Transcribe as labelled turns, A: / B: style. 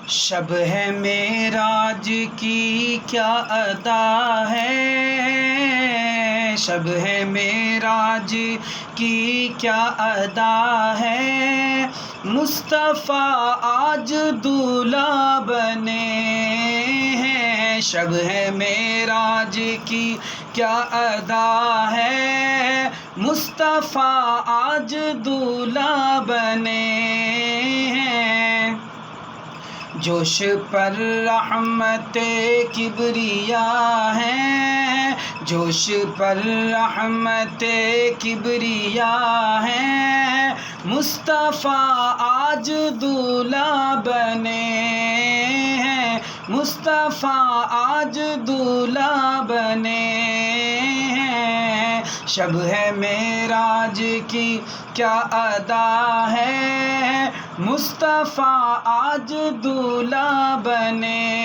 A: شب ہے معراج کی کیا ادا ہے، شب ہے معراج کی کیا ادا ہے، مصطفیٰ آج دولہا بنے ہیں۔ شب ہے معراج کی کیا ادا ہے، مصطفیٰ آج دولہا بنے ہیں۔ جوش پر رحمت کبریا ہے، جوش پر رحمت کبریا ہے، مصطفیٰ آج دولہا بنے ہیں، مصطفیٰ آج دولہا بنے ہیں۔ شب ہے معراج کی کیا ادا ہے، مصطفیٰ آج دولہا بنے